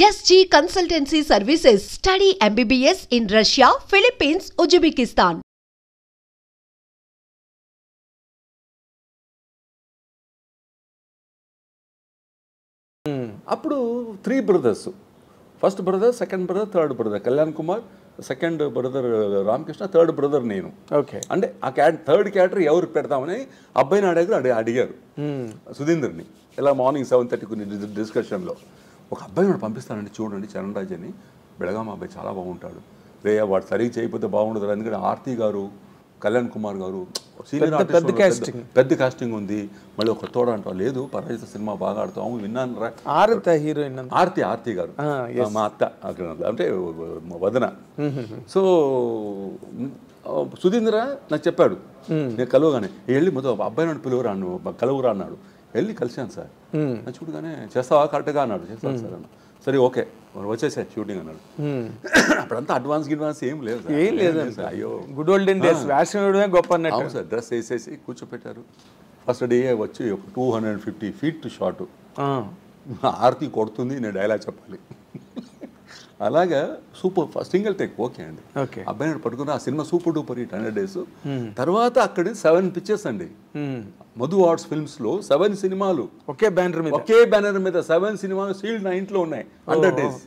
SG Consultancy Services. Study MBBS in Russia, Philippines, Uzbekistan. అప్పుడు 3 brothers, first brother, second brother, third brother. Kalyan Kumar second brother, Ramakrishna third brother, నేను. Okay. అంటే ఆ third character ఎవరు పెడతామని అబ్బాయిని అడిగారు సుధీందర్ని. ఇలా మార్నింగ్ 7:30 డిస్కషన్లో ఒక అబ్బాయిని పంపిస్తానండి, చూడండి, చరణ్ రాజ్ అని, బెళగాం అబ్బాయి చాలా బాగుంటాడు, రే వాడు సరిగ్గా చేయకపోతే బాగుండదు. ఎందుకంటే ఆర్తి గారు, కళ్యాణ్ కుమార్ గారు సీనియర్ ఆర్టిస్ట్, పెద్ద కాస్టింగ్ ఉంది, మళ్ళీ ఒక తోడ అంటారు. లేదు, పరాజిత సినిమా బాగా ఆడుతాము, విన్నాను రా. హీరోయిన్ ఆర్తి గారు, మా అత్త అక్కడ, అంటే వదన. సో సుధీంద్ర నాకు చెప్పాడు, నేను కలవగానే వెళ్ళి మొదలు అబ్బాయి నన్ను పిలువరా, నువ్వు కలవరా అన్నాడు. వెళ్ళి కలిశాను సార్. చూడగానే చేస్తావా కరెక్ట్గా అన్నాడు. చేస్తాను సార్ అన్న. సరే ఓకే వచ్చేసా షూటింగ్ అన్నాడు. అప్పుడంతా అడ్వాన్స్ ఏం లేదు, ఏం లేదు. అయ్యో, గుడ్ ఓల్డెన్ డేస్, వేషం వేయడమే గొప్ప అన్నట్టు. అవును సార్, డ్రెస్ వేసేసి కూర్చోపెట్టారు. ఫస్ట్ డే వచ్చి ఒక 250 feet షాట్. ఆర్తి కొడుతుంది, నేను డైలాగ్ చెప్పాలి. అలాగా సూపర్, సింగిల్ టేక్ ఓకే అండి. అబ్బాయిని పట్టుకుని ఆ cinema super duper hit 100 days. తర్వాత అక్కడ 7 pictures అండి. మధు ఆర్ట్స్ ఫిల్మ్స్ లో 7 సినిమాలు ఒకే బ్యానర్ మీద 7 సినిమాలు సీల్డ్ నా ఇంట్లో ఉన్నాయి 100 days.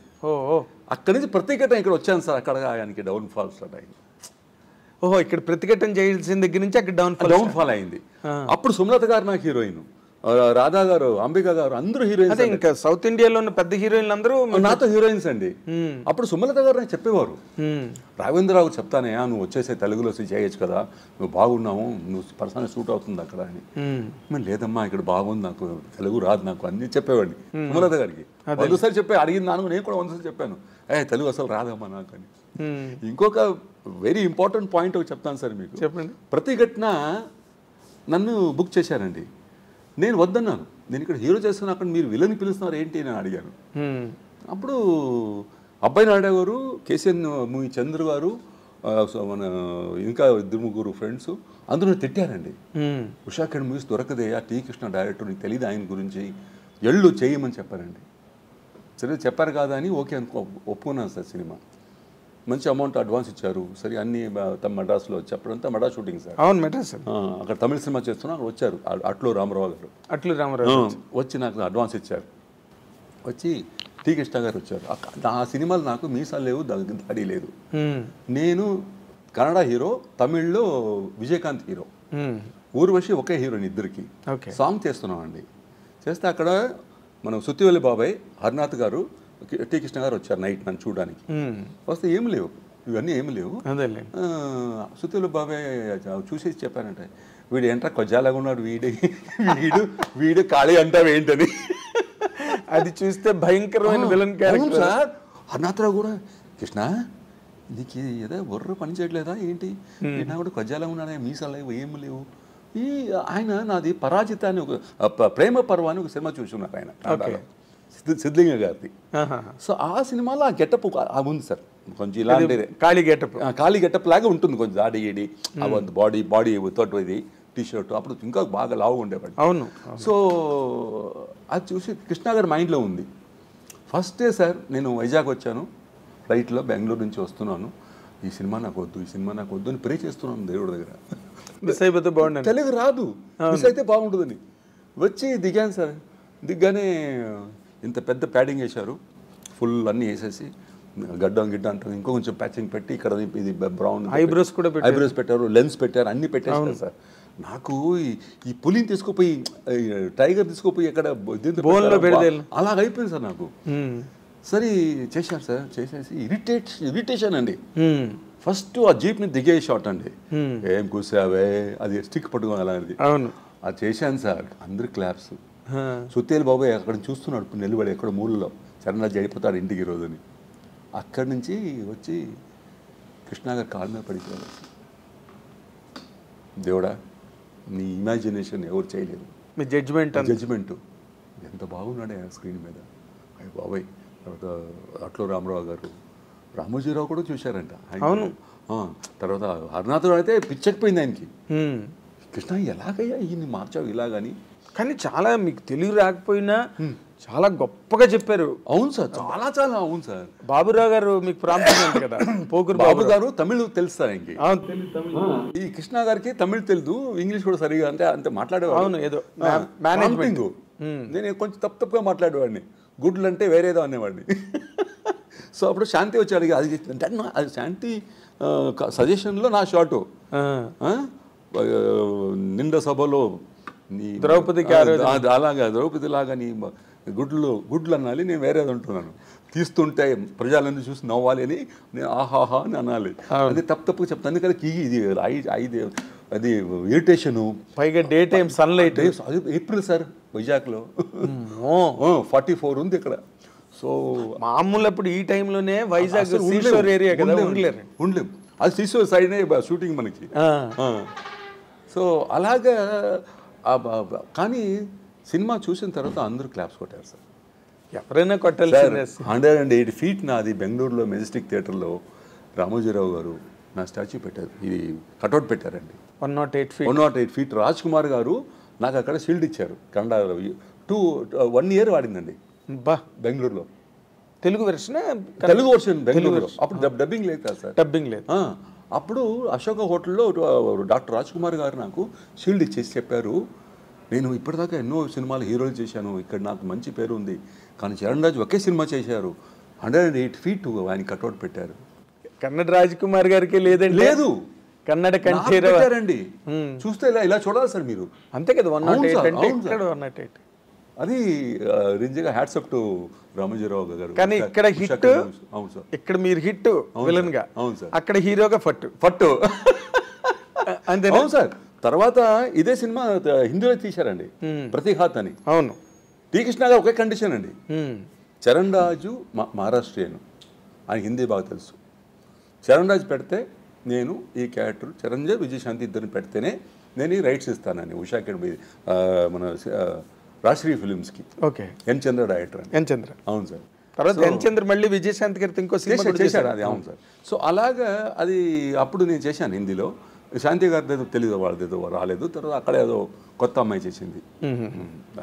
అక్కడి నుంచి ప్రత్యేకత ఇక్కడ వచ్చాను సార్. అక్కడ ఆయనకి డౌన్ ఫాల్ స్టార్ట్ అయింది. ఓహో, ఇక్కడ ప్రతిఘటన చేయాల్సిన దగ్గర నుంచి అక్కడ డౌన్ ఫాల్ అయింది. అప్పుడు సుమలత గారు నాకు హీరోయిన్, రాధా గారు, అంబిక గారు, అందరూ హీరోయిన్స్. ఇంకా సౌత్ ఇండియాలో ఉన్న పెద్ద హీరోయిన్లు అందరూ నాతో హీరోయిన్స్ అండి. అప్పుడు సుమలత గారు నాకు చెప్పేవారు, రాఘవేంద్రరావు చెప్తానే, నువ్వు వచ్చేసే తెలుగులో చేయొచ్చు కదా, నువ్వు బాగున్నావు, నువ్వు పర్సనల్ సూట్ అవుతుంది అక్కడ అని. మరి లేదమ్మా ఇక్కడ బాగుంది, నాకు తెలుగు రాదు, నాకు అన్ని చెప్పేవాడిని సుమలత గారికి. 100 సార్లు చెప్పే అడిగింది నాను, నేను కూడా 100 సార్లు చెప్పాను, తెలుగు అసలు రాదమ్మా నాకు అని. ఇంకొక వెరీ ఇంపార్టెంట్ పాయింట్ ఒకటి చెప్తాను సార్ మీకు. చెప్పండి. ప్రతిఘటన నన్ను బుక్ చేశారండి. నేను వద్దన్నాను, నేను ఇక్కడ హీరో చేస్తాను, అక్కడ మీరు విలన్ పిలుస్తున్నారు ఏంటి అని అడిగాను. అప్పుడు అబ్బాయి నాయుడు గారు, కేసీఎన్ మూవీ చంద్ర గారు, మన ఇంకా 2-3 ఫ్రెండ్స్ అందరూ తిట్టారండి. ఉషా కిరణ్ మూవీస్ దొరకదే, ఆ టీ కృష్ణ డైరెక్టర్, నీకు తెలియదు ఆయన గురించి, ఎళ్ళు చేయమని చెప్పారండి. సరే చెప్పారు కాదా అని ఓకే ఒప్పుకున్నాను సార్. సినిమా మంచి అమౌంట్ అడ్వాన్స్ ఇచ్చారు. సరే అన్ని మద్రాసులో వచ్చేప్పుడంతా మద్రాస్ షూటింగ్ సార్. అవును, మెడ్రాస్. అక్కడ తమిళ సినిమా చేస్తున్నారు, వచ్చారు అట్లు రామారావు గారు వచ్చి నాకు అడ్వాన్స్ ఇచ్చారు. వచ్చి టీ కృష్ణ గారు వచ్చారు. ఆ సినిమాలు నాకు మీసాలు లేవు, దాడి లేదు. నేను కన్నడ హీరో, తమిళ్లో విజయకాంత్ హీరో, ఊర్వశి ఒకే హీరోయిన్, ఇద్దరికి సాంగ్ చేస్తున్నామండి. చేస్తే అక్కడ మనం సుత్తివల్లి బాబాయ్, హరినాథ్ గారు, టీ కృష్ణ గారు వచ్చారు నైట్ నన్ను చూడడానికి. వస్తే ఏమి లేవు, ఇవన్నీ ఏమి లేవు. సుత్తివల్లి బాబాయ్ చూసేసి చెప్పానంటే, వీడు ఏంట్రా కొజ్జాలాగా ఉన్నాడు, వీడు ఖాళీ అంటావు ఏంటని. అది చూస్తే భయంకరమైన విలన్ క్యారెక్టర్ సార్. హరినాథరావు కూడా, కృష్ణ నీకు ఏదో బుర్ర పని చేయట్లేదా ఏంటి, నా కూడా కొజ్జాలా ఉన్నాడా, మీసాలు లేవు, ఏమి లేవు. ఆయన నాది పరాజిత అని ఒక ప్రేమ పర్వ అని ఒక సినిమా చూసున్నారు ఆయన, సిద్ధలింగ గారిది. సో ఆ సినిమాలో ఆ గెటప్ ఉంది సార్, కొంచెం ఇలాంటిదే ఖాళీ గెటప్ లాగా ఉంటుంది, కొంచెం దాడి ఏడి బాడీ తోటి ఇది టీషర్ట్. అప్పుడు ఇంకా బాగా లావు ఉండేవాడు. అవును. సో అది చూసి కృష్ణ గారి మైండ్లో ఉంది. ఫస్ట్ డే సార్ నేను వైజాగ్ వచ్చాను, ఫ్లైట్లో బెంగళూరు నుంచి వస్తున్నాను, ఈ సినిమా నాకు వద్దు అని ప్రే చేస్తున్నాను దేవుడి దగ్గర. మిస్ అయిపోతే బాగుండదు, తెలుగు రాదు, మిస్ అయితే బాగుంటుందని. వచ్చి దిగాను సార్. దిగ్గానే ఇంత పెద్ద ప్యాడింగ్ వేశారు, ఫుల్ అన్నీ వేసేసి, గడ్డం అంటారు, ఇంకో కొంచెం ప్యాచింగ్ పెట్టి, ఇక్కడ ఇది బ్రౌన్ ఐబ్రోస్ పెట్టారు, లెన్స్ పెట్టారు, అన్ని పెట్టారు సార్. నాకు ఈ పులిని తీసుకుపోయి, టైగర్ తీసుకుపోయి ఎక్కడ అలాగ అయిపోయింది సార్ నాకు. సరే చేశాను సార్. చేసేసి ఇరిటేషన్ అండి. ఫస్ట్ ఆ జీప్ని దిగే షాట్ అండి, ఏం కూసావే, అది స్టిక్ పట్టుకోవాలి అలాంటిది. అవును, అది చేశాను సార్. అందరు క్లాప్స్. సుత్తేలు బాబాయ్ అక్కడ చూస్తున్నాడు నిలబడి, ఎక్కడ మూలలో, చరణ్ జరిగిపోతాడు ఇంటికి రోజుని. అక్కడి నుంచి వచ్చి కృష్ణ గారి కాళ్ళ మీద పడిపోయారు. దేవుడా, నీ ఇమాజినేషన్ ఎవరు చేయలేదు, మీ జడ్జిమెంట్ ఎంత బాగున్నాడే ఆ స్క్రీన్ మీద. అయ్యి బాబాయ్. తర్వాత అట్లో రామారావు గారు, రామోజీరావు కూడా చూశారంట. అవును. తర్వాత హరినాథరావు అయితే పిచ్చెక్కిపోయింది ఆయనకి. కృష్ణ ఎలాగయ్యా ఈయన్ని మార్చావు ఇలాగని. కానీ చాలా మీకు తెలుగు రాకపోయినా చాలా గొప్పగా చెప్పారు. అవును సార్, చాలా చాలా అవును సార్. బాబురావు గారు మీకు ప్రాంతం అంట కదా, పోకూరు బాబు గారు తమిళ్ తెలుసు సార్. ఇంక తమిళ్. ఈ కృష్ణ గారికి తమిళ్ తెలుసు, ఇంగ్లీష్ కూడా సరిగా అంటే అంతే మాట్లాడేవాడు. అవును, ఏదో మేనేజ్మెంట్. నేను కొంచెం తప్పుగా మాట్లాడేవాడిని, గుడ్లు అంటే వేరేదో అనేవాడిని. సో అప్పుడు శాంతి వచ్చి అడిగి అంటే అది శాంతి సజెషన్లో నా షార్టు నిండా సభలో నీ ద్రౌపదికి అలాగా ద్రౌపది లాగా నీ గుడ్లు అనాలి, నేను వేరేది అంటున్నాను. తీస్తుంటే ప్రజలందరూ చూసి నవ్వాలి అని నేను ఆహాహా అని అనాలి. అది తప్పుగా చెప్తాను. అందుకని ఇది అది ఇరిటేషను. పైగా డే టైం సన్లైట్. అది ఏప్రిల్ సార్, వైజాగ్లో 44 ఉంది ఇక్కడ. సో మామూలు అప్పుడు ఈ టైంలోనే వైజాగ్ సీషోర్ ఏరియా కదా, ఉండలేం. అది సీషోర్ సైడ్నే షూటింగ్ మనకి. సో అలాగా కానీ సినిమా చూసిన తర్వాత అందరూ క్లాప్స్ కొట్టారు సార్. ఎవరైనా కొట్టాలి. 108 feet నాది బెంగళూరులో మెజెస్టిక్ థియేటర్లో రామోజీరావు గారు నా స్టాచ్యూ పెట్టారు, ఇది కటౌట్ పెట్టారండి. 108 feet. రాజ్ కుమార్ గారు నాకు అక్కడ షీల్డ్ ఇచ్చారు. కన్నడ 1 year వాడిందండి బెంగళూరులో. తెలుగు వెర్షన్ బెంగళూరులో. అప్పుడు డబ్బింగ్ లేదు కదా సార్. డబ్బింగ్ లేదు. అప్పుడు అశోక హోటల్లో డాక్టర్ రాజ్ కుమార్ గారు నాకు షీల్డ్ ఇచ్చేసి చెప్పారు, నేను ఇప్పటిదాకా ఎన్నో సినిమాలు హీరోలు చేశాను, ఇక్కడ నాకు మంచి పేరు ఉంది, కానీ చరణ్ రాజు ఒకే సినిమా చేశారు, 108 feet ఆయన కట్అవుట్ పెట్టారు. కన్నడ రాజ్ కుమార్ గారికి లేదండి? లేదు, కన్నడ కంటే చూస్తే ఇలా చూడాలి సార్ మీరు. అంతే కదా. 108 అది రింజగా హ్యాట్స్ అప్ టు రామోజీరావు గారు. కానీ ఇక్కడ హిట్, అవును సార్, ఇక్కడ మీరు హిట్ విలన్ గా, అవును సార్, అక్కడ హీరోగా ఫట్టు అంతే. అవును సార్. తర్వాత ఇదే సినిమా హిందీలో తీశారండి, ప్రతిఘాత్ అని. అవును. టీ కృష్ణ గారు ఒకే కండిషన్ అండి, చరణ్ రాజు మహారాష్ట్రియను, ఆయన హిందీ బాగా తెలుసు. చరణ్ రాజు పెడితే నేను ఈ క్యారెక్టర్, చిరంజీవి విజయశాంతి ఇద్దరిని పెడితేనే నేను ఈ రైట్స్ ఇస్తానని ఉషా అకాడమీ మన రాష్ట్రీయ ఫిలిమ్స్కి. ఓకే. ఎన్ చంద్ర డైరెక్టర్ అని. ఎన్ చంద్ర. అవును సార్. తర్వాత ఎన్ చంద్ర మళ్ళీ విజయశాంతి గారితో ఇంకో సినిమా చేశారు అది. అవును సార్. సో అలాగా అది అప్పుడు నేను చేశాను హిందీలో. శాంతి గారిది ఏదో తెలీదు, వాళ్ళది ఏదో రాలేదు. తర్వాత అక్కడ ఏదో కొత్త అమ్మాయి చేసింది.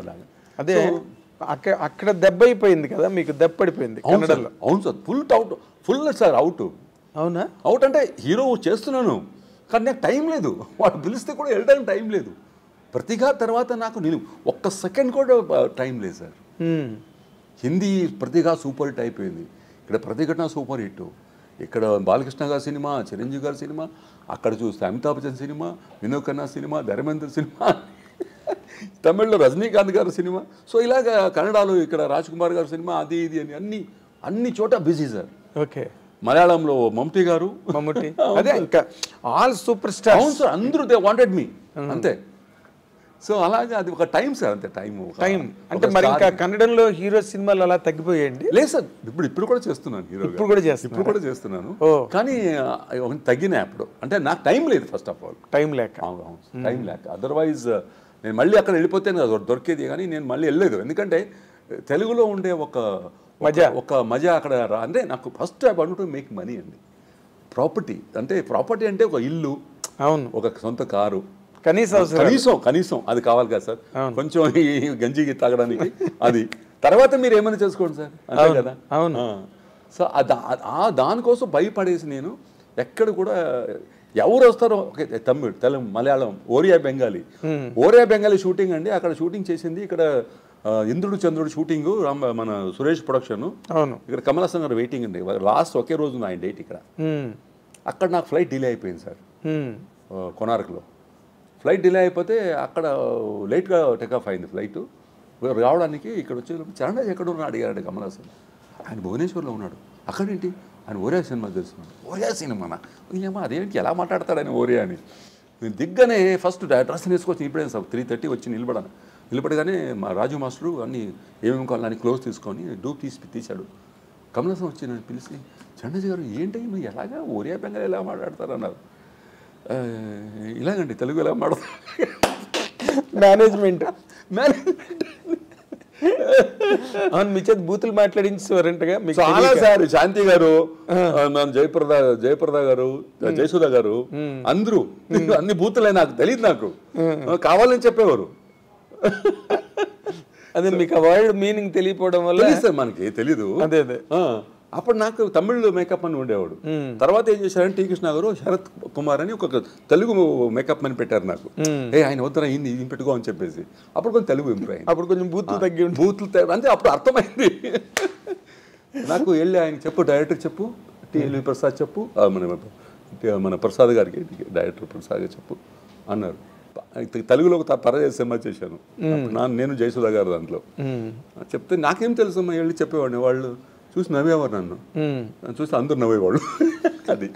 అలాగా అదే అక్కడ దెబ్బ అయిపోయింది కదా మీకు, దెబ్బ పడిపోయింది కన్నడలో. అవును సార్. Full sir out. అవునా? అవుట్ అంటే హీరో చేస్తున్నాను కానీ నాకు టైం లేదు, వాడు పిలిస్తే కూడా వెళ్ళడానికి టైం లేదు. ప్రతిఘా తర్వాత నాకు నేను ఒక్క సెకండ్ కూడా టైం లేదు సార్. హిందీ ప్రతిఘా సూపర్ హిట్ అయిపోయింది, ఇక్కడ ప్రతిఘటన సూపర్ హిట్. ఇక్కడ బాలకృష్ణ గారి సినిమా, చిరంజీవి గారి సినిమా, అక్కడ చూస్తే Amitabh Bachchan cinema, Vinod Khanna cinema, Dharmendra cinema, తమిళ్లో రజనీకాంత్ గారి సినిమా. సో ఇలాగా కన్నడలో ఇక్కడ రాజ్ కుమార్ గారి సినిమా, అది ఇది అని అన్ని చోట బిజీ సార్. ఓకే. మలయాళంలో మమ్ముట్టి గారు, అదే ఇంకా ఆల్ సూపర్ స్టార్. అవును సార్, అందరూ దే వాంటెడ్ మీ అంతే. సో అలాగే అది ఒక టైం సార్, అంతే టైం. అంటే మరి ఇంకా కన్నడంలో హీరో సినిమాలు అలా తగ్గిపోయాయండి? లేదు సార్, ఇప్పుడు కూడా చేస్తున్నాను హీరో. ఇప్పుడు కూడా చేస్తున్నాను కానీ తగ్గినాయి అప్పుడు. అంటే నాకు టైం లేదు, ఫస్ట్ ఆఫ్ ఆల్ టైం లేక. టైం లేక. అదర్వైజ్ నేను మళ్ళీ అక్కడ వెళ్ళిపోతేనే దొరికేది, కానీ నేను మళ్ళీ వెళ్ళలేదు. ఎందుకంటే తెలుగులో ఉండే ఒక మజా అక్కడ అంటే నాకు first I want to make money అండి. ప్రాపర్టీ అంటే ఒక ఇల్లు, అవును, ఒక సొంత కారు, కనీసం అది కావాలి కదా సార్, కొంచెం ఈ గంజికి తాగడానికి. అది తర్వాత మీరు ఏమైనా చేసుకోండి సార్, అంతే కదా. అవును. సో దానికోసం భయపడేసి నేను ఎక్కడ కూడా ఎవరు వస్తారో, తమిళ్, తెలుగు, మలయాళం, ఓరియా బెంగాలీ షూటింగ్ అండి. అక్కడ షూటింగ్ చేసింది ఇక్కడ ఇంద్రుడు చంద్రుడు షూటింగ్, మన సురేష్ ప్రొడక్షన్. అవును. ఇక్కడ కమల్ హాసన్ గారు వెయిటింగ్ అండి. లాస్ట్ ఒకే రోజు ఆయన డేట్ ఇక్కడ. అక్కడ నాకు ఫ్లైట్ డిలే అయిపోయింది సార్, కొనార్క్లో ఫ్లైట్ డిలే అయిపోతే అక్కడ లేట్గా టేకాఫ్ అయింది ఫ్లైట్. రావడానికి ఇక్కడ వచ్చే చరణ్ రాజ్ ఎక్కడ ఉన్నా అడిగారండి కమల్ హాసన్. ఆయన భువనేశ్వర్లో ఉన్నాడు. అక్కడేంటి ఆయన ఓరియా సినిమా తెలుసుకున్నాడు. ఓరియా సినిమానా ఏమో, అదేంటి ఎలా మాట్లాడతాడు ఆయన ఓరియా అని. నేను దిగ్గానే ఫస్ట్ డ్రెస్ వేసుకొచ్చి ఇప్పుడే సార్ 3:30 వచ్చి నిలబడగానే మా రాజు మాస్టరు అన్ని ఏమేమి కావాలని క్లోజ్ తీసుకొని డూప్ తీశాడు. కమల్ హాసన్ వచ్చి నన్ను పిలిచి, చరణ్ రాజ్ గారు ఏంటి నువ్వు ఎలాగా ఓరియా బెంగాలీ ఎలా మాట్లాడతారు అన్నారు. ఇలాగండి తెలుగు ఎలా మాట్లాడతారు, మేనేజ్మెంట్ అవును. మీ చేతి బూతులు మాట్లాడించారంటగా చాలా సార్. శాంతి గారు, జయప్రద గారు, జయసుధ గారు, అందరూ అన్ని బూతులే. నాకు తెలియదు, నాకు కావాలని చెప్పేవారు. అదే మీకు ఆ వర్డ్ మీనింగ్ తెలియపోవడం వల్ల తెలియదు మనకి తెలీదు. అదే అదే అప్పుడు నాకు తమిళ్ మేకప్ అని ఉండేవాడు. తర్వాత ఏం చేశారంటే టీ కృష్ణ గారు శరత్ కుమార్ అని ఒక తెలుగు మేకప్ అని పెట్టారు నాకు. ఆయన వద్దరా ఇది పెట్టుకో అని చెప్పేసి అప్పుడు కొంచెం తెలుగు ఇంప్రూవ్ అయింది. అప్పుడు కొంచెం బూతులు అంటే అప్పుడు అర్థమైంది నాకు. వెళ్ళి ఆయన చెప్పు, డైరెక్టర్ చెప్పు, టిఎల్వి ప్రసాద్ చెప్పు, మన ప్రసాద్ గారికి డైరెక్టర్ ప్రసాద్ గారు చెప్పు అన్నారు. తెలుగులో ఒక పరదేశ సినిమా చేశాను నేను, జయసుధా గారు దాంట్లో. చెప్తే నాకేం తెలుసమ్మా వెళ్ళి చెప్పేవాడిని. వాళ్ళు చూసి నవ్వేవారు, నన్ను చూసి అందరు నవ్వేవాళ్ళు. అది